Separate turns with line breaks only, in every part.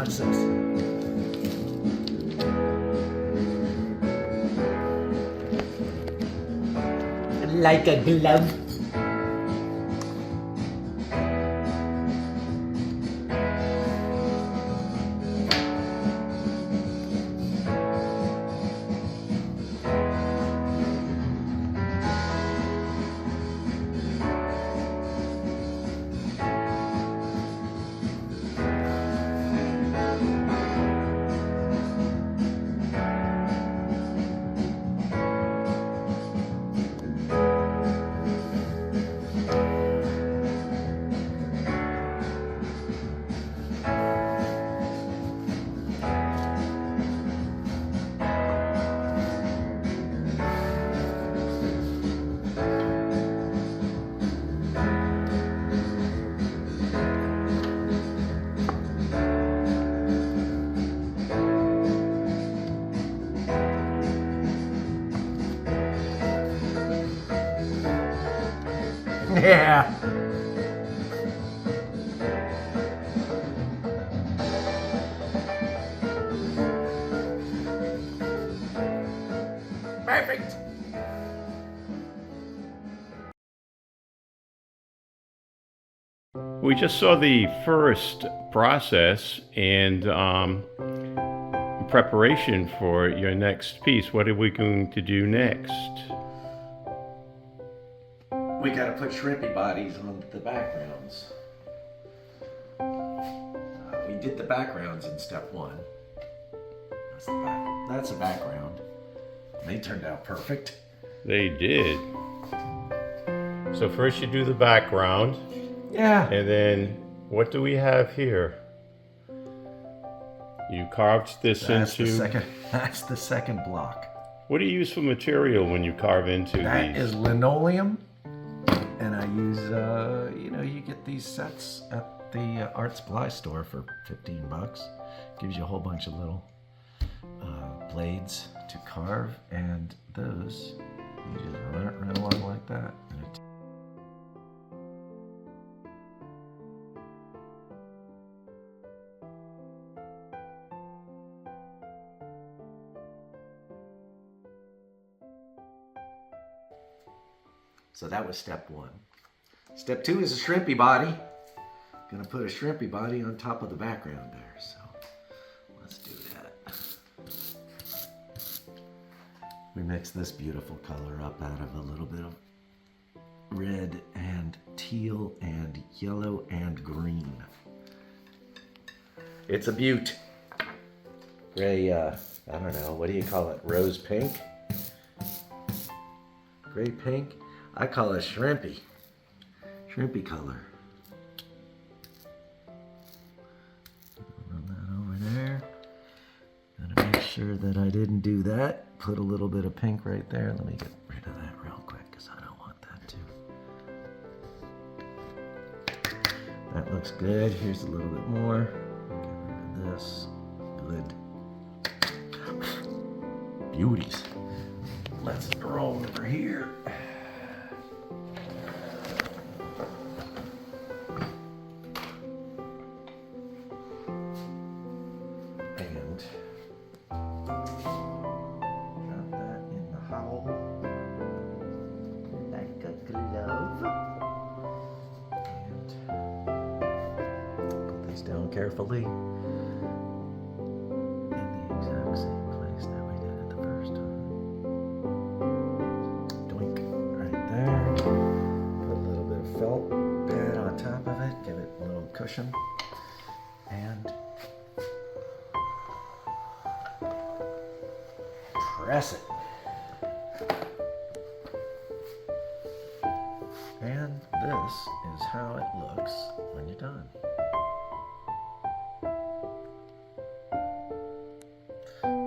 nonsense. Like a glove. Yeah. Perfect.
We just saw the first process and preparation for your next piece. What are we going to do next?
We gotta put shrimpy bodies on the backgrounds. We did the backgrounds in step one. That's the background. They turned out perfect.
They did. So first you do the background.
Yeah.
And then what do we have here? You carved this
That's
into...
That's the second block.
What do you use for material when you carve into
That
these?
is linoleum. And I use, you get these sets at the art supply store for 15 bucks. Gives you a whole bunch of little blades to carve, and those, you just run it right along like that. So that was step one. Step two is a shrimpy body. Gonna put a shrimpy body on top of the background there, so let's do that. We mix this beautiful color up out of a little bit of red and teal and yellow and green. It's a beaut. Gray, I don't know, what do you call it? Rose pink? Gray pink? I call it shrimpy. Shrimpy color. Run that over there. Gotta make sure that I didn't do that. Put a little bit of pink right there. Let me get rid of that real quick because I don't want that too. That looks good. Here's a little bit more. Get rid of this. Good. Beauties. Let's roll over here. Down carefully in the exact same place that we did it the first time. Doink, right there. Put a little bit of felt pad on top of it, give it a little cushion, and press it. And this is how it looks when you're done.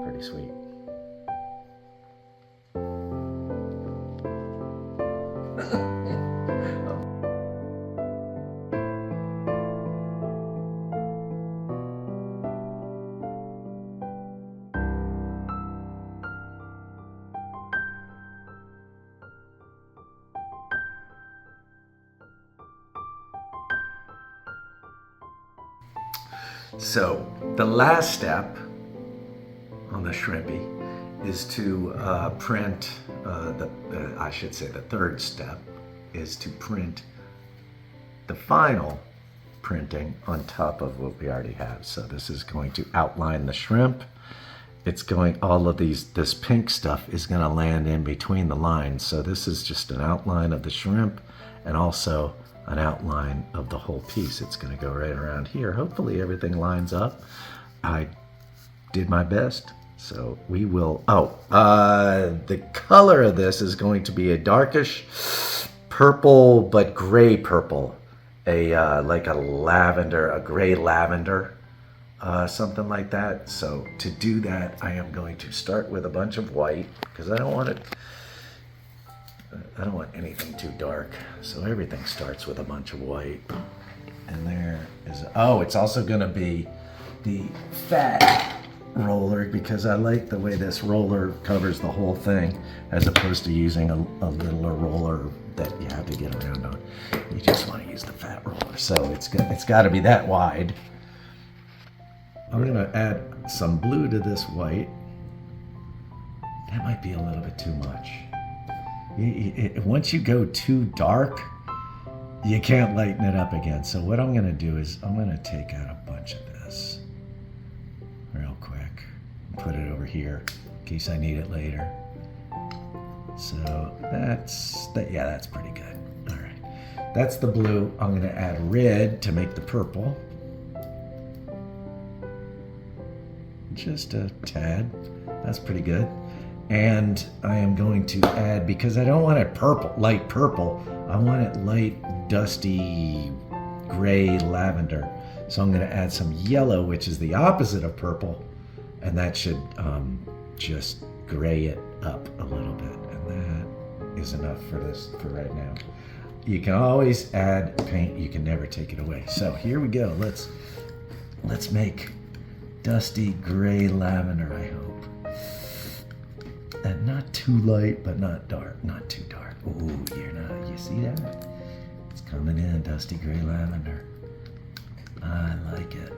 Pretty sweet. So, The last step on the shrimpy is to print, I should say the third step is to print the final printing on top of what we already have. So this is going to outline the shrimp. It's going, all of this pink stuff is going to land in between the lines. So this is just an outline of the shrimp and also an outline of the whole piece. It's going to go right around here. Hopefully everything lines up. I did my best. So we will, the color of this is going to be a darkish purple, but gray purple. Like a lavender, a gray lavender, something like that. So to do that, I am going to start with a bunch of white because I don't want anything too dark. So everything starts with a bunch of white. And there is, it's also going to be the fat roller because I like the way this roller covers the whole thing as opposed to using a littler roller that you have to get around on. You just want to use the fat roller. So it's got to be that wide. I'm going to add some blue to this white. That might be a little bit too much. Once you go too dark, you can't lighten it up again. So what I'm going to do is I'm going to take out a bunch of this real quick and put it over here in case I need it later. So that's pretty good. All right, that's the blue. I'm going to add red to make the purple. Just a tad. That's pretty good. And I am going to add, because I don't want it purple, light purple, I want it light, dusty, gray lavender. So I'm going to add some yellow, which is the opposite of purple, and that should just gray it up a little bit. And that is enough for right now. You can always add paint. You can never take it away. So here we go. Let's make dusty gray lavender, I hope. And not too light, but not dark. Not too dark. Ooh, you see that? It's coming in, dusty gray lavender. I like it.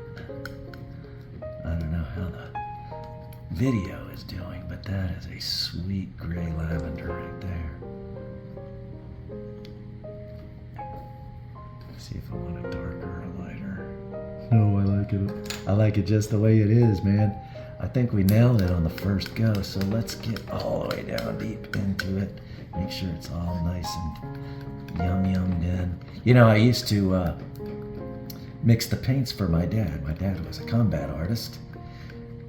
I don't know how the video is doing, but that is a sweet gray lavender right there. Let's see if I want it darker or lighter. No, I like it. I like it just the way it is, man. I think we nailed it on the first go, so let's get all the way down deep into it. Make sure it's all nice and yummed in. You know, I used to mix the paints for my dad. My dad was a combat artist.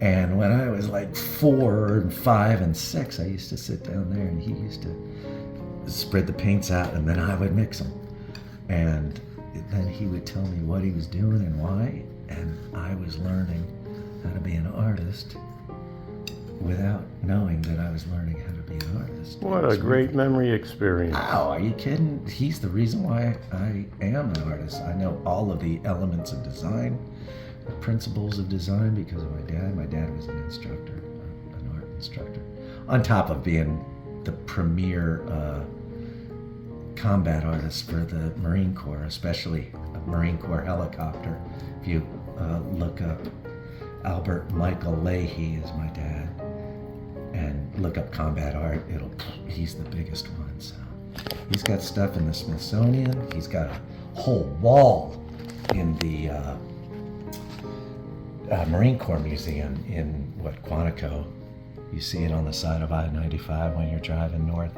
And when I was like 4 and 5 and 6, I used to sit down there and he used to spread the paints out and then I would mix them. And then he would tell me what he was doing and why. And I was learning how to be an artist without knowing that I was learning how to be an artist.
What a great memory experience.
Oh, are you kidding? He's the reason why I am an artist. I know all of the elements of design, the principles of design because of my dad. My dad was an instructor, an art instructor, on top of being the premier combat artist for the Marine Corps, especially a Marine Corps helicopter. If you look up Albert Michael Leahy is my dad, and look up combat art. He's the biggest one. So he's got stuff in the Smithsonian. He's got a whole wall in the Marine Corps Museum in Quantico. You see it on the side of I-95 when you're driving north.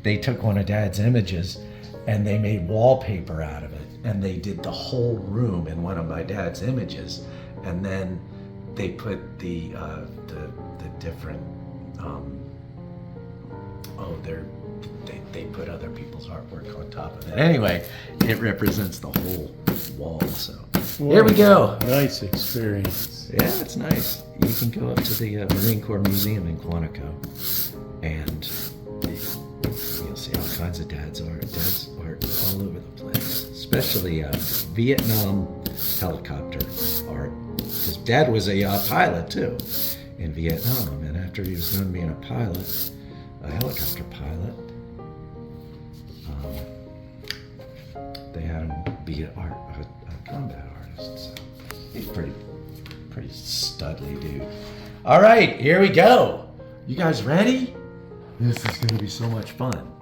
They took one of Dad's images and they made wallpaper out of it, and they did the whole room in one of my dad's images, and then they put the different they put other people's artwork on top of it. Anyway, it represents the whole wall. So here we go.
Nice experience.
Yeah, it's nice. You can go up to the Marine Corps Museum in Quantico, and you'll see all kinds of Dad's art all over the place, especially Vietnam helicopter art. Because Dad was a pilot too in Vietnam, and after he was done being a pilot, a helicopter pilot, they had him be a combat artist, so he's pretty studly dude. All right, here we go. You guys ready? This is gonna be so much fun.